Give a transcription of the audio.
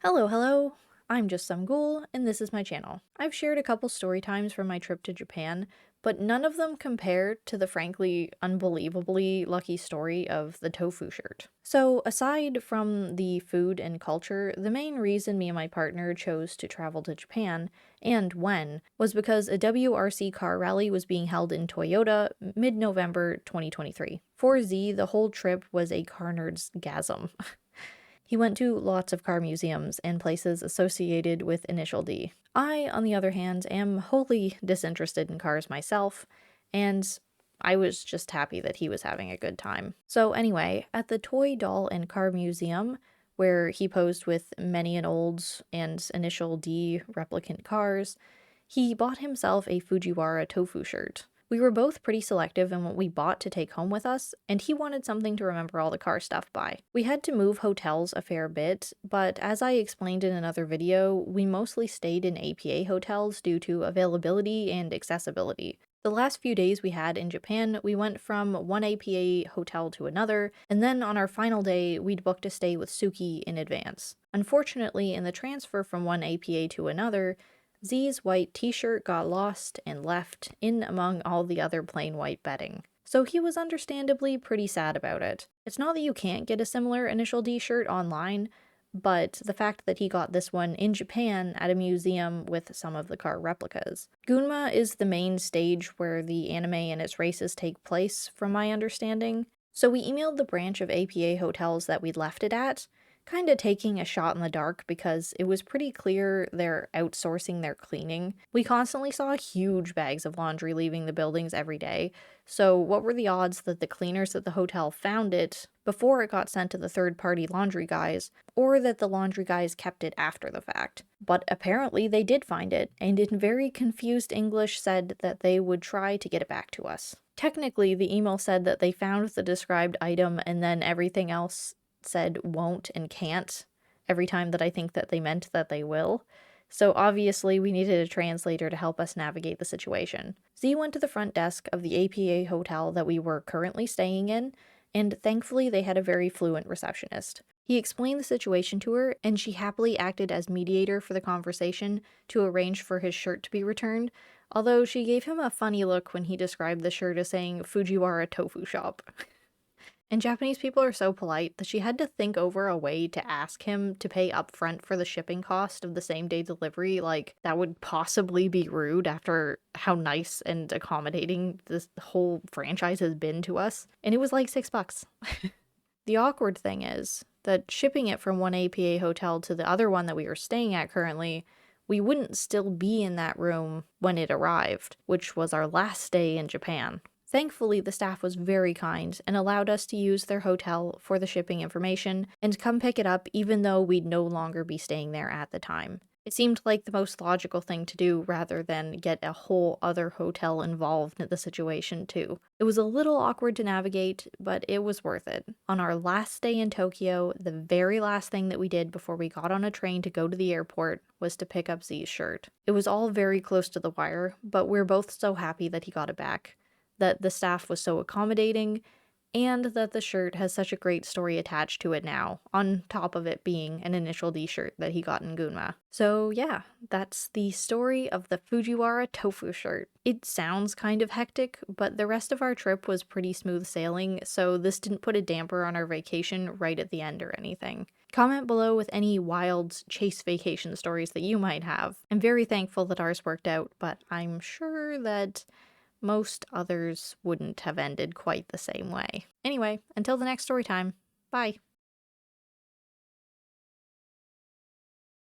Hello, I'm just some ghoul, and this is my channel. I've shared a couple story times from my trip to Japan, but none of them compare to the frankly unbelievably lucky story of the tofu shirt. So aside from the food and culture, the main reason me and my partner chose to travel to Japan, and when, was because a WRC car rally was being held in Toyota mid-November 2023. For Z, the whole trip was a car nerd's gasm. He went to lots of car museums and places associated with Initial D. I, on the other hand, am wholly disinterested in cars myself, and I was just happy that he was having a good time. So anyway, at the Toy Doll and Car Museum, where he posed with many an old and Initial D replicant cars, he bought himself a Fujiwara tofu shirt. We were both pretty selective in what we bought to take home with us, and he wanted something to remember all the car stuff by. We had to move hotels a fair bit, but as I explained in another video, we mostly stayed in APA hotels due to availability and accessibility. The last few days we had in Japan, we went from one APA hotel to another, and then on our final day, we'd booked a stay with Suki in advance. Unfortunately, in the transfer from one APA to another, Z's white t-shirt got lost and left in among all the other plain white bedding. So he was understandably pretty sad about it. It's not that you can't get a similar Initial D shirt online, but the fact that he got this one in Japan at a museum with some of the car replicas. Gunma is the main stage where the anime and its races take place, from my understanding. So we emailed the branch of APA hotels that we'd left it at, kinda taking a shot in the dark because it was pretty clear they're outsourcing their cleaning. We constantly saw huge bags of laundry leaving the buildings every day, so what were the odds that the cleaners at the hotel found it before it got sent to the third-party laundry guys, or that the laundry guys kept it after the fact? But apparently they did find it, and in very confused English said that they would try to get it back to us. Technically, the email said that they found the described item and then everything else said won't and can't every time that I think that they meant that they will. So obviously we needed a translator to help us navigate the situation. Z went to the front desk of the APA hotel that we were currently staying in, and thankfully they had a very fluent receptionist. He explained the situation to her, and she happily acted as mediator for the conversation to arrange for his shirt to be returned, although she gave him a funny look when he described the shirt as saying Fujiwara Tofu Shop. And Japanese people are so polite that she had to think over a way to ask him to pay upfront for the shipping cost of the same-day delivery. Like, that would possibly be rude after how nice and accommodating this whole franchise has been to us. And it was like $6. The awkward thing is that shipping it from one APA hotel to the other one that we were staying at currently, we wouldn't still be in that room when it arrived, which was our last day in Japan. Thankfully, the staff was very kind and allowed us to use their hotel for the shipping information and come pick it up even though we'd no longer be staying there at the time. It seemed like the most logical thing to do rather than get a whole other hotel involved in the situation too. It was a little awkward to navigate, but it was worth it. On our last day in Tokyo, the very last thing that we did before we got on a train to go to the airport was to pick up Z's shirt. It was all very close to the wire, but we're both so happy that he got it back, that the staff was so accommodating, and that the shirt has such a great story attached to it now, on top of it being an Initial D shirt that he got in Gunma. So yeah, that's the story of the Fujiwara tofu shirt. It sounds kind of hectic, but the rest of our trip was pretty smooth sailing, so this didn't put a damper on our vacation right at the end or anything. Comment below with any wild chase vacation stories that you might have. I'm very thankful that ours worked out, but I'm sure that most others wouldn't have ended quite the same way. Anyway, until the next story time, bye!